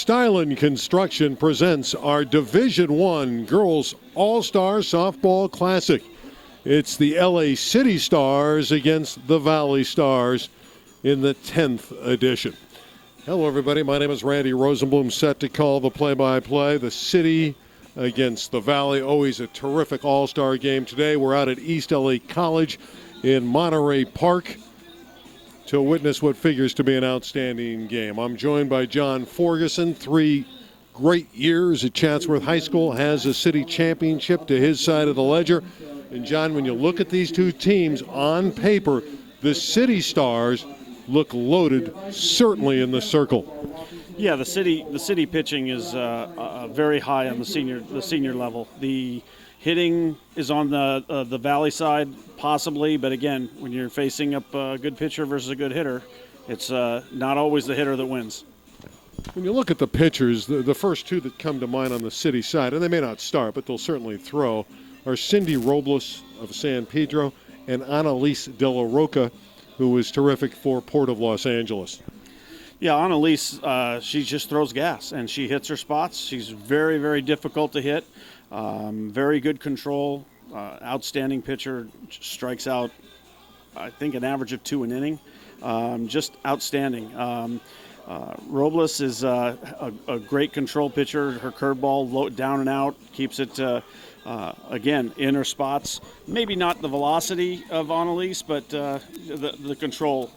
Stylen Construction presents our Division I Girls All-Star Softball Classic. It's the LA City Stars against the Valley Stars in the 10th edition. Hello, everybody. My name is Randy Rosenblum, set to call the play-by-play. The City against the Valley. Always a terrific All-Star game. Today we're out at East LA College in Monterey Park to witness what figures to be an outstanding game. I'm joined by John Forgeson. 3 great years at Chatsworth High School, has a city championship to his side of the ledger. And John, when you look at these two teams on paper, the City Stars look loaded, certainly in the circle. Yeah, the city pitching is very high on the senior level. The hitting is on the Valley side, possibly, but again, when you're facing up a good pitcher versus a good hitter, it's not always the hitter that wins. When you look at the pitchers, the first two that come to mind on the City side, and they may not start, but they'll certainly throw, are Cindy Robles of San Pedro and Annalise De La Roca, who was terrific for Port of Los Angeles. Yeah, Annalise, she just throws gas, and she hits her spots. She's very, very difficult to hit. Very good control, outstanding pitcher, strikes out, I think, an average of 2 an inning. Just outstanding. Robles is a great control pitcher. Her curveball down and out, keeps it, again, in her spots. Maybe not the velocity of Annalise, but the control.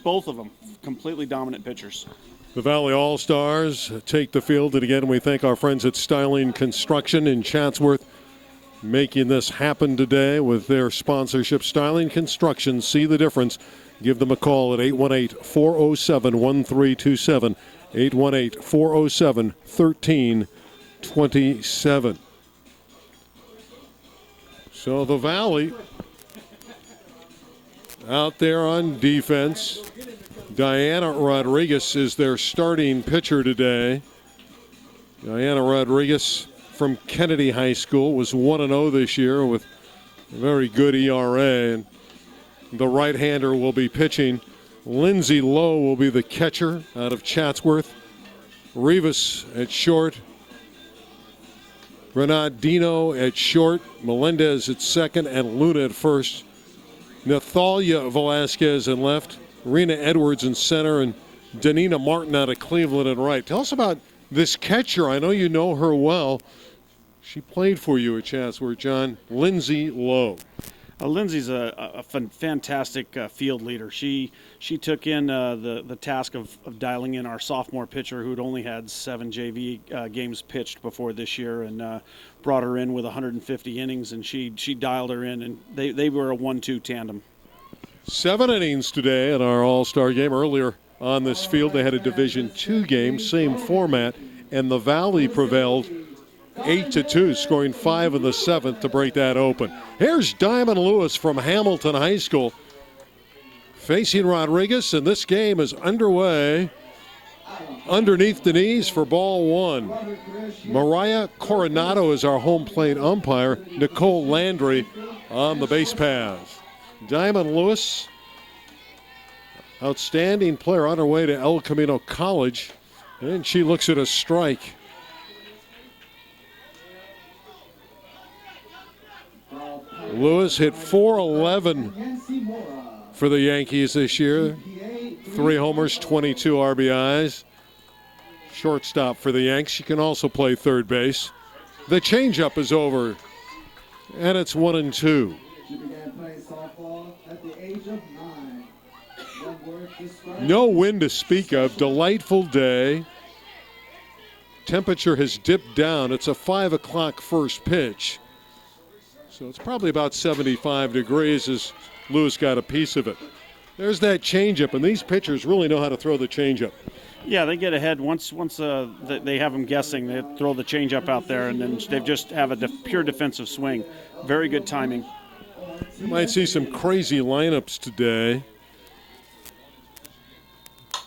Both of them completely dominant pitchers. The Valley All-Stars take the field, and again, we thank our friends at Stylen Construction in Chatsworth making this happen today with their sponsorship. Stylen Construction, see the difference. Give them a call at 818-407-1327, 818-407-1327. So the Valley out there on defense. Diana Rodriguez is their starting pitcher today. Diana Rodriguez from Kennedy High School was 1-0 this year with a very good ERA. And the right-hander will be pitching. Lindsay Lowe will be the catcher out of Chatsworth. Rivas at short. Granadino at short. Melendez at second and Luna at first. Nathalia Velasquez in left. Rena Edwards in center, and Danina Martin out of Cleveland in right. Tell us about this catcher. I know you know her well. She played for you at Chatsworth, John. Lindsay Lowe. Lindsay's a fantastic field leader. She took in the task of dialing in our sophomore pitcher who'd only had 7 JV games pitched before this year, and brought her in with 150 innings, and she dialed her in, and they were a 1-2 tandem. 7 innings today in our All-Star game. Earlier on this field, they had a Division II game, same format, and the Valley prevailed 8-2, scoring 5 in the 7th to break that open. Here's Diamond Lewis from Hamilton High School facing Rodriguez, and this game is underway underneath the knees for ball 1. Mariah Coronado is our home plate umpire. Nicole Landry on the base paths. Diamond Lewis, outstanding player, on her way to El Camino College, and she looks at a strike. Lewis hit .411 for the Yankees this year. 3 homers, 22 RBIs. Shortstop for the Yanks. She can also play third base. The changeup is over, and it's 1-2. She began playing softball at the age of 9. One word describes. No wind to speak of. Delightful day. Temperature has dipped down. It's a 5 o'clock first pitch. So it's probably about 75 degrees as Lewis got a piece of it. There's that changeup, and these pitchers really know how to throw the changeup. Yeah, they get ahead once they have them guessing. They throw the changeup out there, and then they just have a pure defensive swing. Very good timing. You might see some crazy lineups today.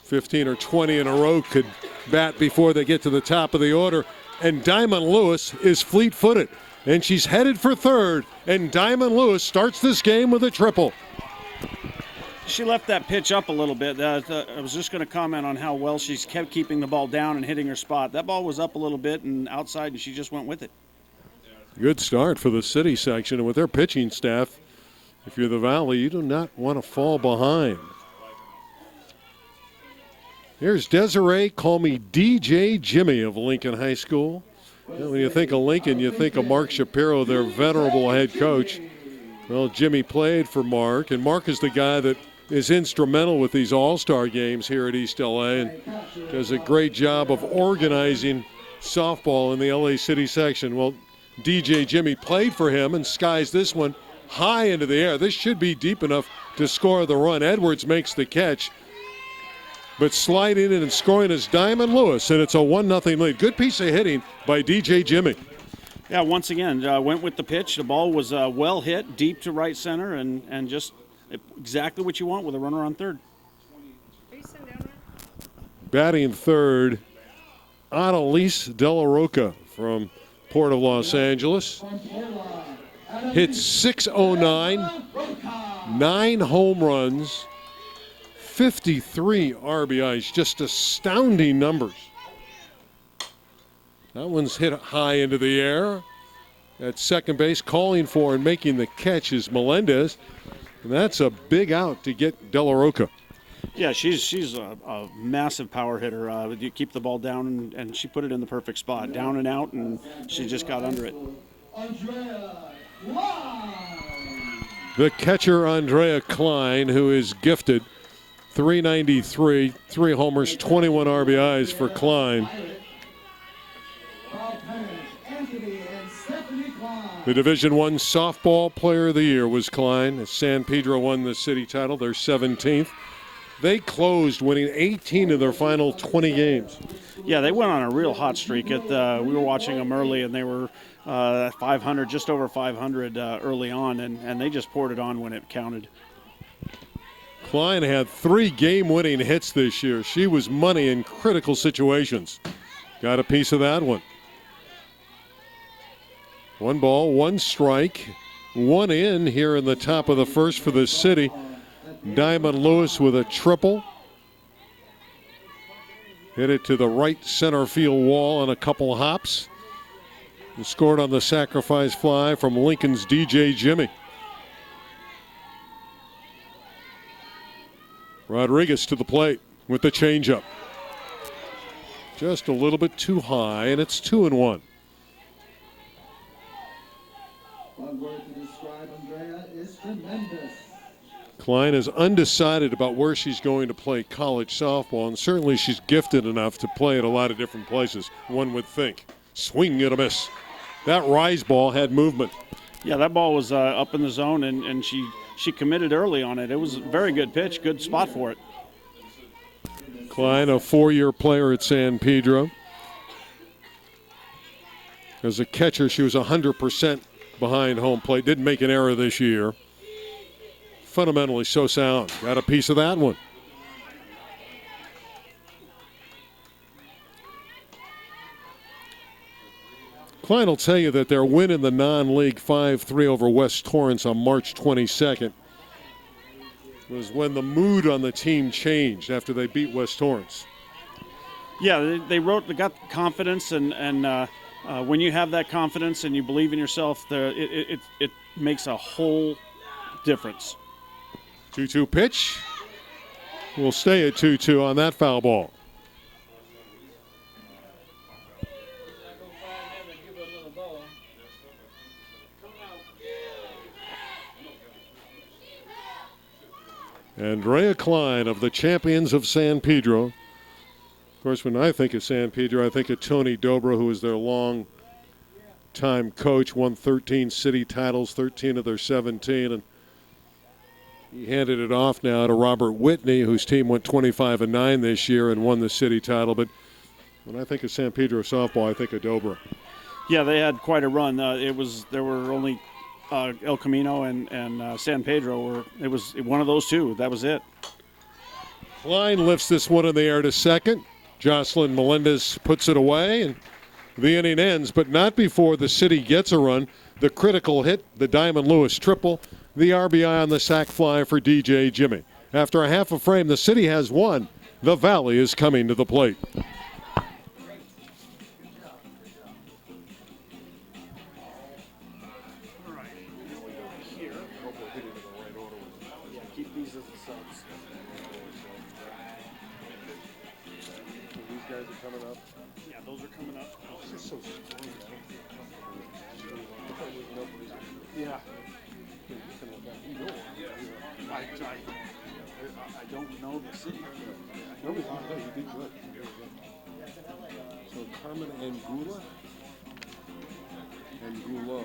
15 or 20 in a row could bat before they get to the top of the order. And Diamond Lewis is fleet-footed, and she's headed for third. And Diamond Lewis starts this game with a triple. she left that pitch up a little bit. I was just going to comment on how well she's kept keeping the ball down and hitting her spot. That ball was up a little bit and outside, and she just went with it. Good start for the city section, and with their pitching staff, if you're the Valley, you do not want to fall behind. Here's Desiree, call me DJ Jimmy of Lincoln High School. When you think of Lincoln, you think of Mark Shapiro, their venerable head coach. Well, Jimmy played for Mark, and Mark is the guy that is instrumental with these All-Star games here at East LA and does a great job of organizing softball in the LA City section. Well, DJ Jimmy played for him and skies this one high into the air. This should be deep enough to score the run. Edwards makes the catch. But sliding in and scoring is Diamond Lewis, and it's a 1-0 lead. Good piece of hitting by DJ Jimmy. Yeah, once again, went with the pitch. The ball was well hit, deep to right center, and just exactly what you want with a runner on third. Batting third, Annalise De La Roca from Port of Los Angeles. Hit .609, 9 home runs, 53 RBIs, just astounding numbers. That one's hit high into the air. At second base, calling for and making the catch is Melendez. And that's a big out to get De La Roca. Yeah, she's a massive power hitter. You keep the ball down, and she put it in the perfect spot. Down and out, and she just got under it. The catcher, Andrea Klein, who is gifted. 393, 3 homers, 21 RBIs for Klein. The Division I Softball Player of the Year was Klein, as San Pedro won the city title, their 17th. They closed, winning 18 of their final 20 games. Yeah, they went on a real hot streak. We were watching them early, and they were 500, just over 500 early on, and they just poured it on when it counted. Klein had 3 game-winning hits this year. She was money in critical situations. Got a piece of that one. 1 ball, 1 strike, 1 in here in the top of the first for the city. Diamond Lewis with a triple. Hit it to the right center field wall on a couple hops. And scored on the sacrifice fly from Lincoln's DJ Jimmy. Rodriguez to the plate with the changeup. Just a little bit too high, and it's 2-1. One word to describe Andrea is tremendous. Klein is undecided about where she's going to play college softball, and certainly she's gifted enough to play at a lot of different places, one would think. Swing and a miss. That rise ball had movement. Yeah, that ball was up in the zone, and she committed early on it. It was a very good pitch, good spot for it. Klein, a 4-year player at San Pedro. As a catcher, she was 100% behind home plate. Didn't make an error this year. Fundamentally so sound. Got a piece of that one. Klein will tell you that their win in the non-league 5-3 over West Torrance on March 22nd was when the mood on the team changed after they beat West Torrance. Yeah, they got confidence, and when you have that confidence and you believe in yourself, it makes a whole difference. 2-2 pitch. We'll stay at 2-2 on that foul ball. Andrea Klein of the champions of San Pedro. Of course, when I think of San Pedro, I think of Tony Dobra, who was their long-time coach, won 13 city titles, 13 of their 17, and he handed it off now to Robert Whitney, whose team went 25-9 this year and won the city title. But when I think of San Pedro softball, I think of Dobra. Yeah, they had quite a run. There were only El Camino and San Pedro. It was one of those two. That was it. Klein lifts this one in the air to second. Jocelyn Melendez puts it away, and the inning ends, but not before the city gets a run. The critical hit, the Diamond Lewis triple, the RBI on the sac fly for DJ Jimmy. After a half a frame, the City has one. The Valley is coming to the plate. Keep these as the subs. These guys are coming up. Yeah, those are coming up. This is so strange. Yeah. I don't know the city. No, you did good. So Carmen Angula and Gulo.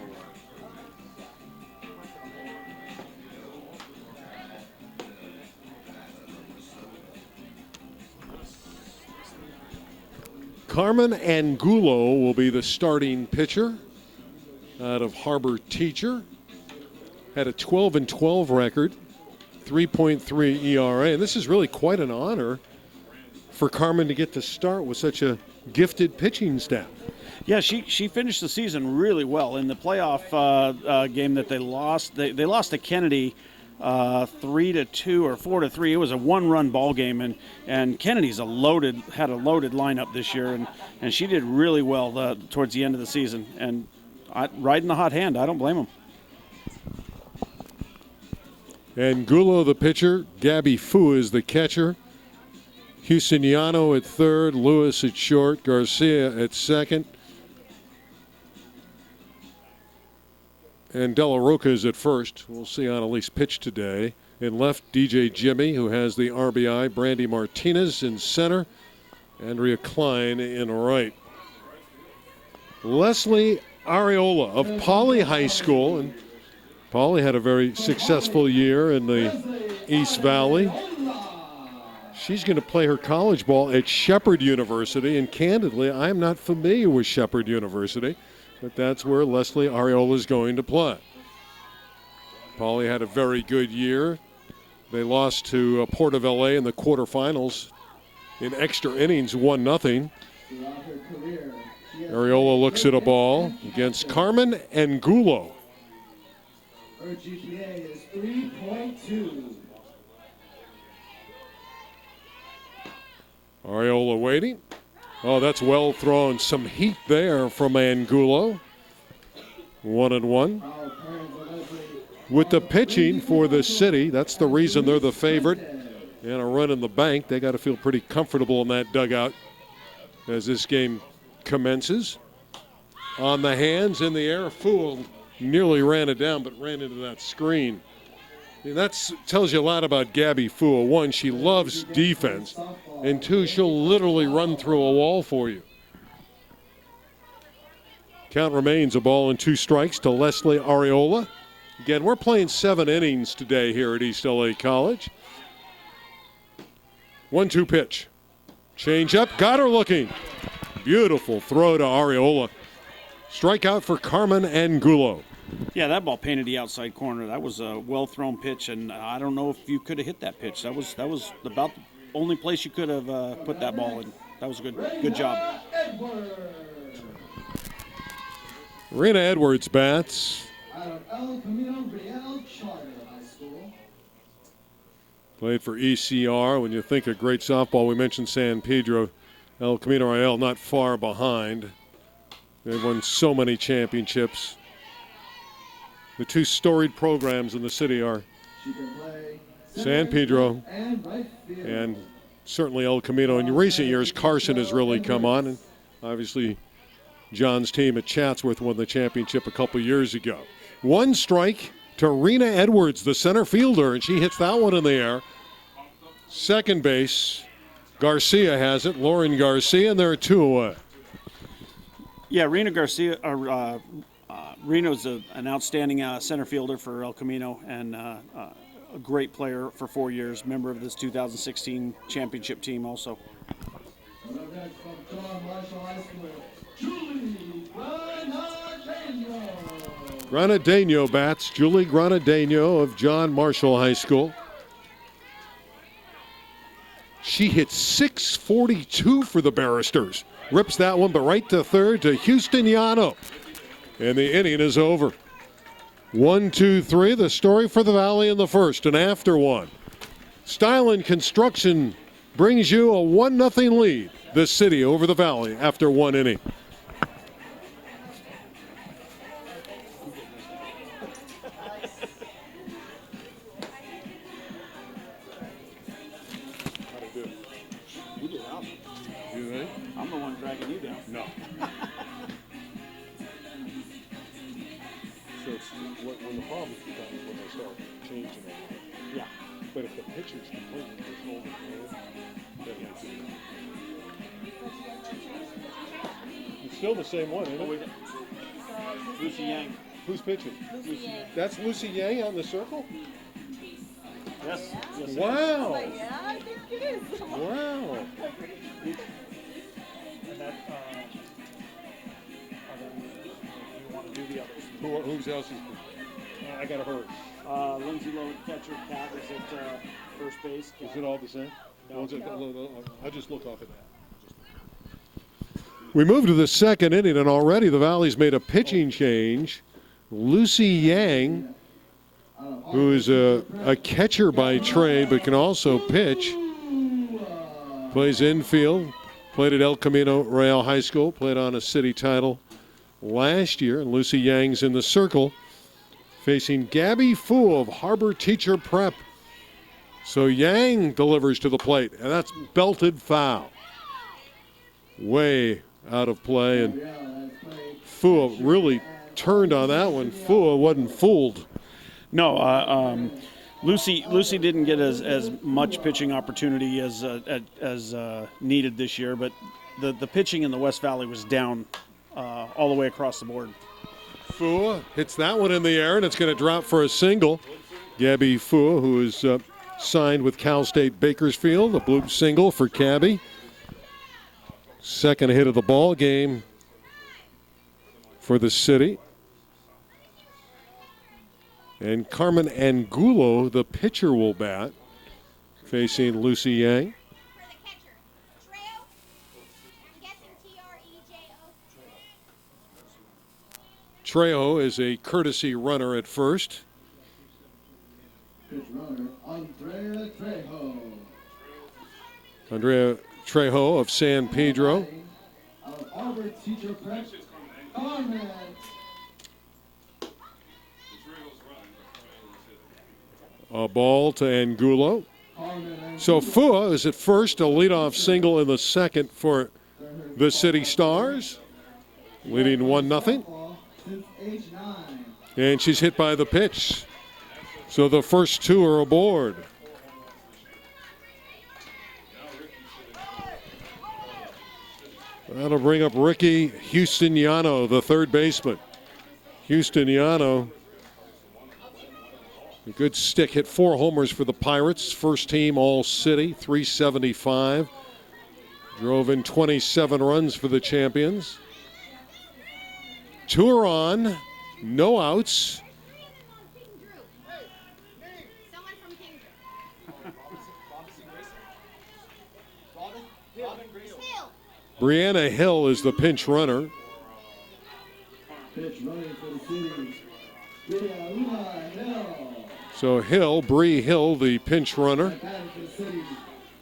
Carmen Angulo will be the starting pitcher out of Harbor Teacher. Had a 12-12 record, 3.3 ERA. And this is really quite an honor for Carmen to get to start with such a gifted pitching staff. Yeah, she finished the season really well in the playoff game that they lost. They lost to Kennedy 3-2 or 4-3. It was a one-run ball game, and Kennedy's had a loaded lineup this year, and she did really well towards the end of the season. And riding the hot hand, I don't blame them. Angulo the pitcher, Gabby Fu is the catcher. Houston Yano at third, Lewis at short, Garcia at second. And Della Roca is at first. We'll see Annalise pitch today. In left, DJ Jimmy, who has the RBI. Brandy Martinez in center. Andrea Klein in right. Leslie Areola of Pauley High School. And Pauley had a very successful year in the East Valley. She's going to play her college ball at Shepherd University. And candidly, I'm not familiar with Shepherd University. But that's where Leslie Areola is going to play. Pauley had a very good year. They lost to Port of LA in the quarterfinals in extra innings, 1-0. Areola looks at a ball against Carmen Angulo. Her GPA is 3.2. Areola waiting. Oh, that's well thrown. Some heat there from Angulo. 1-1. With the pitching for the City, that's the reason they're the favorite. And a run in the bank. They got to feel pretty comfortable in that dugout as this game commences. On the hands, in the air, Fool nearly ran it down, but ran into that screen. And that tells you a lot about Gabby Fool. One, she loves defense. And two, she'll literally run through a wall for you. Count remains a ball and 2 strikes to Leslie Areola. Again, we're playing 7 innings today here at East LA College. 1-2 pitch. Change up, got her looking. Beautiful throw to Areola. Strikeout for Carmen Angulo. Yeah, that ball painted the outside corner. That was a well-thrown pitch, and I don't know if you could have hit that pitch. That was about the only place you could have put that ball in. That was a good job. Rena Edwards bats. Out of El Camino Real Charter High School. Played for ECR. When you think of great softball, we mentioned San Pedro. El Camino Real not far behind. They've won so many championships. The 2 storied programs in the city are San Pedro and certainly El Camino. In recent years, Carson has really come on. And obviously, John's team at Chatsworth won the championship a couple years ago. 1 strike to Rena Edwards, the center fielder, and she hits that one in the air. Second base, Garcia has it, Lauren Garcia, and there are 2 away. Yeah, Rena Garcia, Reno's an outstanding center fielder for El Camino and a great player for 4 years, member of this 2016 championship team also. Granadeno bats, Julie Granadeno of John Marshall High School. She hit .642 for the Barristers. Rips that one, but right to third to Houston Yano. And the inning is over. 1-2-3, the story for the Valley in the first, and after one. Stylen Construction brings you a 1-0 lead. The City over the Valley after 1 inning. You did awesome. You think? I'm the one dragging you down. No. So it's when the problems become is when they start changing it. Yeah. But if the pitcher's completely controlled the game, that makes it. It's still the same one, isn't it? Lucy Yang. Who's pitching? Lucy Yang. That's Lucy Yang on the circle? Yes. Yes. Wow. Yeah, I think it is. Wow. And that, you want to do the others. Who's else is? I got to hurry. Lindsay Lowe at catcher, Cat is at first base. Is it all the same? No. I'll just look off of that. We move to the second inning, and already the Valley's made a pitching change. Lucy Yang, who is a catcher by trade but can also pitch, plays infield, played at El Camino Real High School, played on a city title last year. And Lucy Yang's in the circle, facing Gabby Fu of Harbor Teacher Prep. So Yang delivers to the plate, and that's belted foul. Way out of play, and Fu really turned on that one. Fu wasn't fooled. No, Lucy didn't get as much pitching opportunity as needed this year, but the pitching in the West Valley was down all the way across the board. Fu hits that one in the air, and it's going to drop for a single. Gabby Fu, who is signed with Cal State Bakersfield, a blue single for Gabby. Second hit of the ball game for the City. And Carmen Angulo, the pitcher, will bat, facing Lucy Yang. Trejo is a courtesy runner at first. Pitch runner, Andrea Trejo. Andrea Trejo of San Pedro. Of Harbor Teacher Prep, Carmen. A ball to Angulo. Carmen So Fua is at first, a leadoff single in the second for the City Stars, leading 1-0. since age 9. And she's hit by the pitch. So the first two are aboard. That'll bring up Ricky Houstoniano, the third baseman. Houstoniano, a good stick, hit 4 homers for the Pirates. First team All-City, 375. Drove in 27 runs for the champions. 2 are on, no outs. Brianna Hill is the pinch runner. Pitch running for the City. Brianna Hill. So Hill, Bree Hill, the pinch runner. Batting for the City,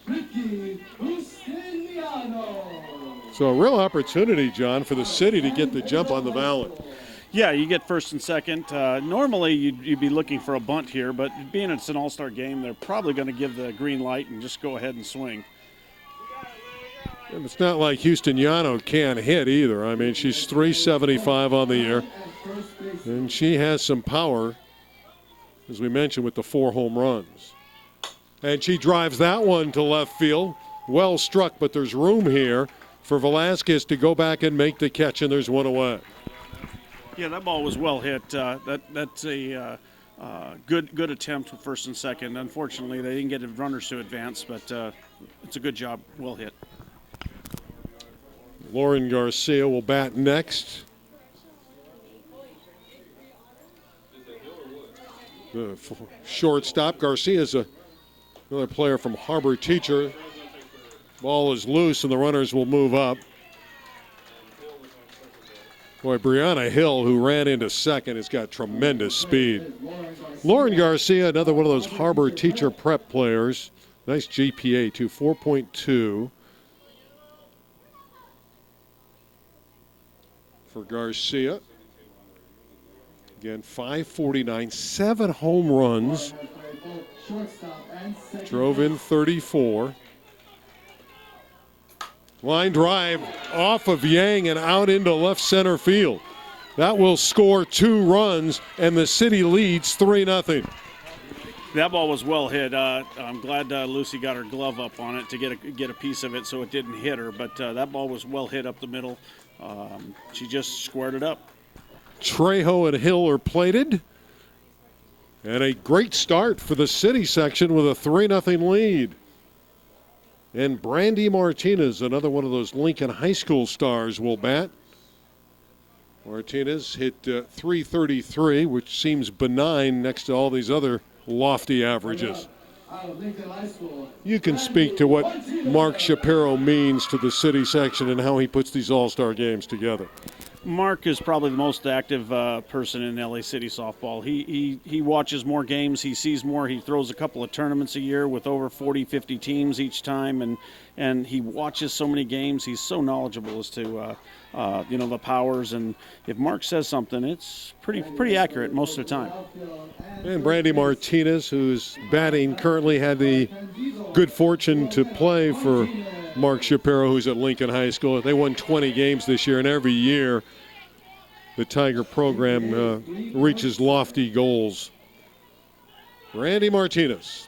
Ricky Houstoniano. So a real opportunity, John, for the City to get the jump on the Valley. Yeah, you get first and second. Normally you'd be looking for a bunt here, but being it's an all-star game, they're probably going to give the green light and just go ahead and swing. And it's not like Houstoniano can't hit either. I mean, she's 375 on the year, and she has some power, as we mentioned, with the 4 home runs. And she drives that one to left field. Well struck, but there's room here for Velasquez to go back and make the catch, and there's one away. Yeah, that ball was well hit. That's a good attempt for first and second. Unfortunately, they didn't get the runners to advance, but it's a good job. Well hit. Lauren Garcia will bat next. The shortstop. Garcia is another player from Harbor Teacher. Ball is loose, and the runners will move up. Boy, Brianna Hill, who ran into second, has got tremendous speed. Lauren Garcia, another one of those Harbor Teacher Prep players. Nice GPA, too, 4.2 for Garcia. Again, 549, 7 home runs. Drove in 34. Line drive off of Yang and out into left center field. That will score 2 runs, and the city leads 3-0. That ball was well hit. I'm glad Lucy got her glove up on it to get a piece of it so it didn't hit her. But that ball was well hit up the middle. She just squared it up. Trejo and Hill are plated. And a great start for the city section with a 3-0 lead. And Brandy Martinez, another one of those Lincoln High School stars, will bat. Martinez hit .333, which seems benign next to all these other lofty averages. You can speak to what Mark Shapiro means to the city section and how he puts these all-star games together. Mark is probably the most active person in LA City softball. He watches more games, he sees more, he throws a couple of tournaments a year with over 40, 50 teams each time, and he watches so many games. He's so knowledgeable as to the powers, and if Mark says something, it's pretty accurate most of the time. And Brandy Martinez, who's batting, currently had the good fortune to play for Mark Shapiro, who's at Lincoln High School. They won 20 games this year, and every year the Tiger program reaches lofty goals. Brandy Martinez.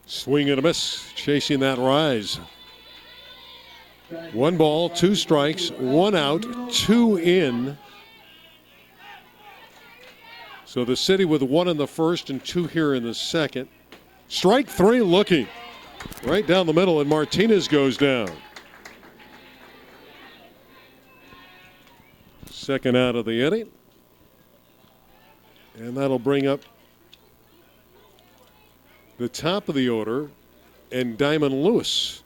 Swing and a miss, chasing that rise. 1 ball, 2 strikes, 1 out, 2 in. So the city with 1 in the first and 2 here in the second. Strike 3 looking right down the middle, and Martinez goes down. Second out of the inning. And that'll bring up the top of the order and Diamond Lewis,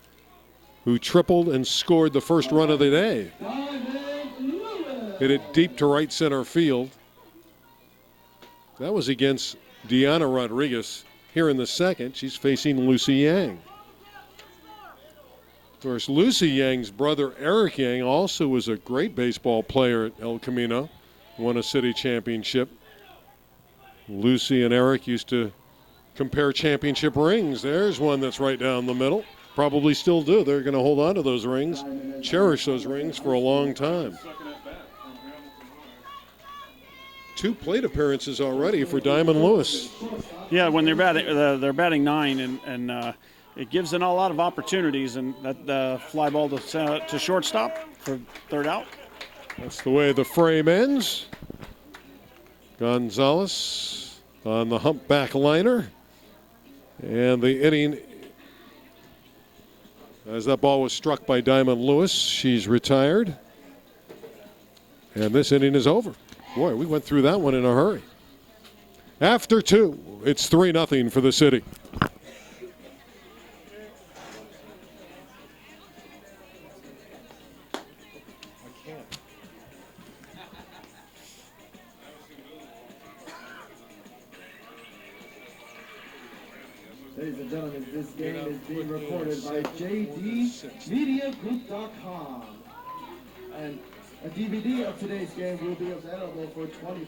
who tripled and scored the first run of the day. Hit it deep to right center field. That was against Deanna Rodriguez. Here in the second, she's facing Lucy Yang. Of course, Lucy Yang's brother, Eric Yang, also was a great baseball player at El Camino, won a city championship. Lucy and Eric used to compare championship rings. There's one that's right down the middle. Probably still do. They're going to hold on to those rings, cherish those rings for a long time. 2 plate appearances already for Diamond Lewis. Yeah, when they're batting 9, and it gives them a lot of opportunities, and that fly ball to shortstop for 3rd out. That's the way the frame ends. Gonzalez on the humpback liner, and the inning, as that ball was struck by Diamond Lewis, she's retired, and this inning is over. Boy, we went through that one in a hurry. After 2, it's 3-0 for the city. Ladies and gentlemen, this game is being recorded by JDMediagroup.com. And a DVD of today's game will be available for $20.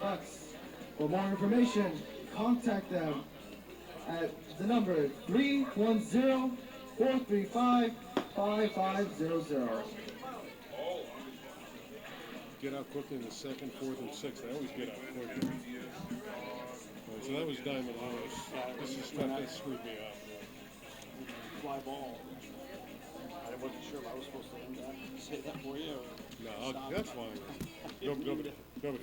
For more information, contact them at the number 310-435-5500. Get out quickly in the 2nd, 4th, and 6th. I always get out quickly. So that was Diamond Lewis. This is stuff that screwed me up. Fly ball. I wasn't sure if I was supposed to say that for you. No, that's fine. Nobody cares.